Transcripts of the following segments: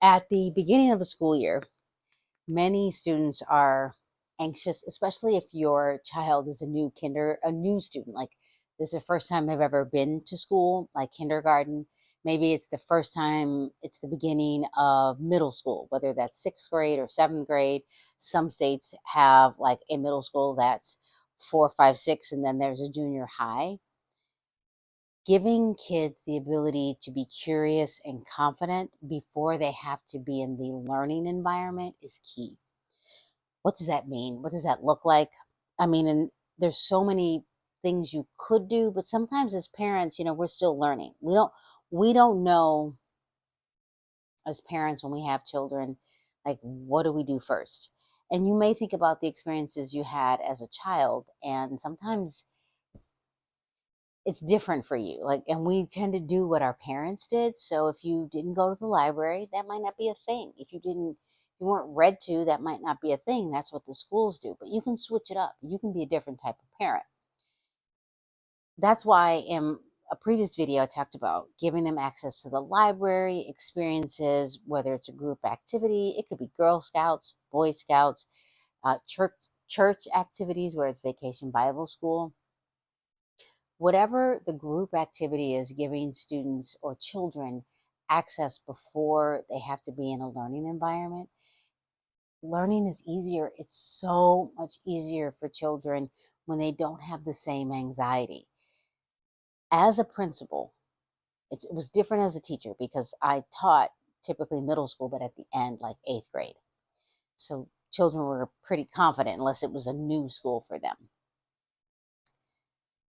At the beginning of the school year, many students are anxious, especially if your child is a new student. Like this is the first time they've ever been to school, like kindergarten. Maybe it's the first time, it's the beginning of middle school, whether that's sixth grade or seventh grade. Some states have like a middle school that's four, five, six, and then there's a junior high. Giving kids the ability to be curious and confident before they have to be in the learning environment is key. What does that mean? What does that look like? I mean, and there's so many things you could do, but sometimes as parents, we're still learning. We don't know as parents when we have children, like what do we do first? And you may think about the experiences you had as a child, and sometimes it's different for you. Like, and we tend to do what our parents did. So if you didn't go to the library, that might not be a thing. If you weren't read to, that might not be a thing. That's what the schools do. But you can switch it up. You can be a different type of parent. That's why in a previous video, I talked about giving them access to the library, experiences, whether it's a group activity, it could be Girl Scouts, Boy Scouts, church activities where it's Vacation Bible School. Whatever the group activity is, giving students or children access before they have to be in a learning environment. Learning is easier. It's so much easier for children when they don't have the same anxiety. As a principal, it was different as a teacher because I taught typically middle school, but at the end, like eighth grade. So children were pretty confident unless it was a new school for them.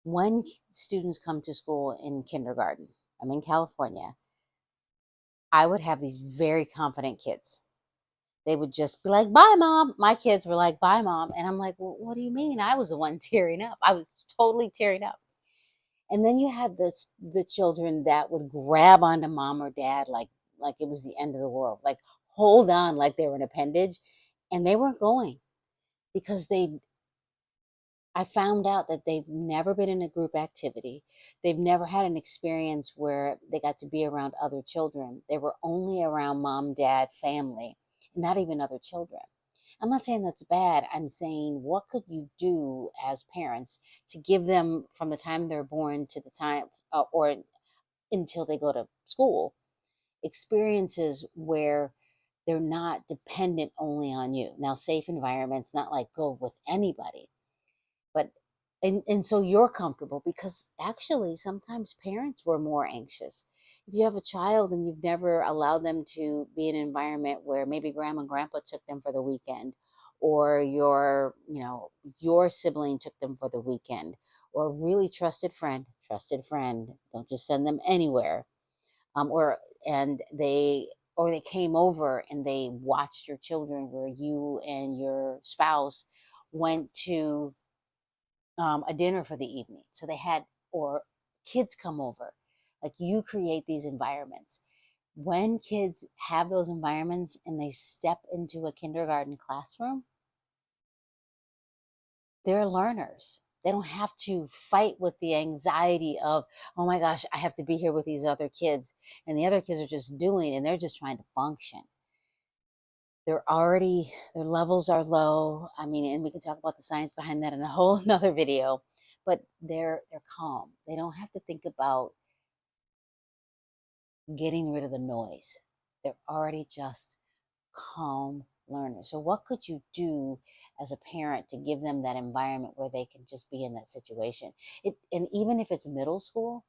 When students come to school in kindergarten, I'm in California, I would have these very confident kids. They would just be like, bye, mom. My kids were like, bye, mom. And I'm like, well, what do you mean? I was the one tearing up. I was totally tearing up. And then you had the children that would grab onto mom or dad like it was the end of the world, like hold on like they were an appendage. And they weren't going because I found out that they've never been in a group activity. They've never had an experience where they got to be around other children. They were only around mom, dad, family, not even other children. I'm not saying that's bad. I'm saying, what could you do as parents to give them from the time they're born to the time or until they go to school experiences where they're not dependent only on you. Now, safe environments, not like go with anybody, but and so you're comfortable because actually sometimes parents were more anxious. If you have a child and you've never allowed them to be in an environment where maybe grandma and grandpa took them for the weekend, or your sibling took them for the weekend, or a really trusted friend, don't just send them anywhere. Or and they or they came over and they watched your children where you and your spouse went to a dinner for the evening. So they had, or kids come over. Like you create these environments. When kids have those environments and they step into a kindergarten classroom, they're learners. They don't have to fight with the anxiety of, oh my gosh, I have to be here with these other kids. And the other kids are just doing, and they're just trying to function. Their levels are low. I mean, and we can talk about the science behind that in a whole another video, but they're calm. They don't have to think about getting rid of the noise. They're already just calm learners. So what could you do as a parent to give them that environment where they can just be in that situation? And even if it's middle school,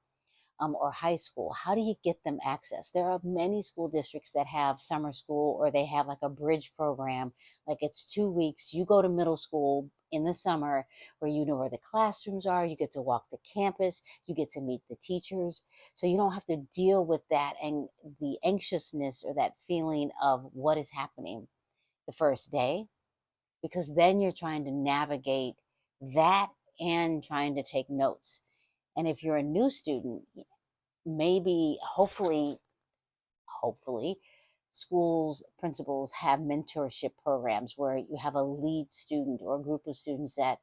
or high school, how do you get them access? There are many school districts that have summer school, or they have like a bridge program. Like it's 2 weeks. You go to middle school in the summer where you know where the classrooms are. You get to walk the campus. You get to meet the teachers. So you don't have to deal with that and the anxiousness or that feeling of what is happening the first day, because then you're trying to navigate that and trying to take notes. And if you're a new student, maybe hopefully schools principals have mentorship programs where you have a lead student or a group of students that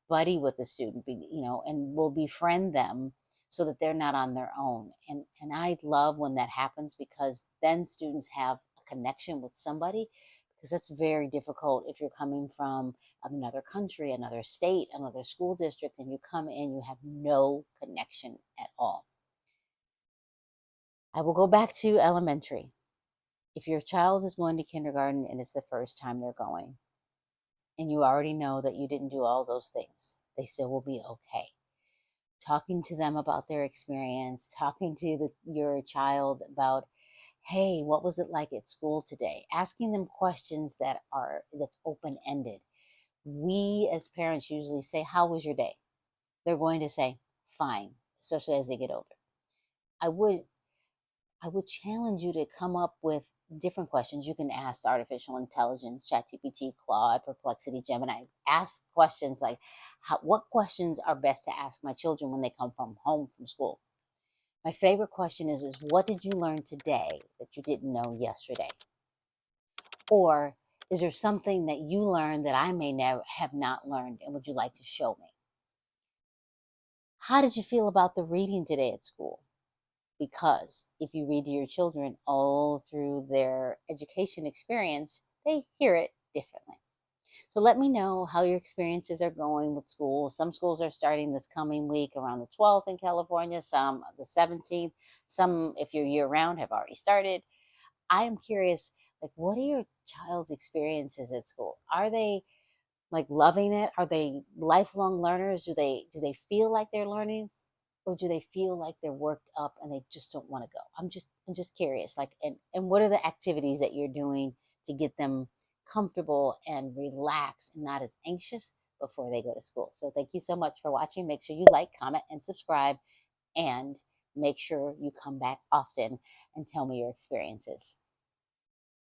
buddy with the student, and will befriend them so that they're not on their own. And I love when that happens because then students have connection with somebody, because that's very difficult if you're coming from another country, another state, another school district, and you come in, you have no connection at all. I will go back to elementary. If your child is going to kindergarten and it's the first time they're going, and you already know that you didn't do all those things, they still will be okay. Talking to them about their experience, talking to your child about, hey, what was it like at school today? Asking them questions that's open-ended. We as parents usually say, how was your day? They're going to say, fine, especially as they get older. I would challenge you to come up with different questions. You can ask artificial intelligence, ChatGPT, Claude, Perplexity, Gemini. Ask questions like, what questions are best to ask my children when they come from home from school? My favorite question is what did you learn today that you didn't know yesterday? Or is there something that you learned that I may never have not learned, and would you like to show me? How did you feel about the reading today at school? Because if you read to your children all through their education experience, they hear it differently. So let me know how your experiences are going with school. Some schools are starting this coming week around the 12th in California, some the 17th, some, if you're year round, have already started. I am curious, like, what are your child's experiences at school? Are they like loving it? Are they lifelong learners? Do they feel like they're learning? Or do they feel like they're worked up and they just don't want to go? I'm just curious. Like, and what are the activities that you're doing to get them comfortable and relaxed and not as anxious before they go to school? So thank you so much for watching. Make sure you like, comment, and subscribe, and make sure you come back often and tell me your experiences.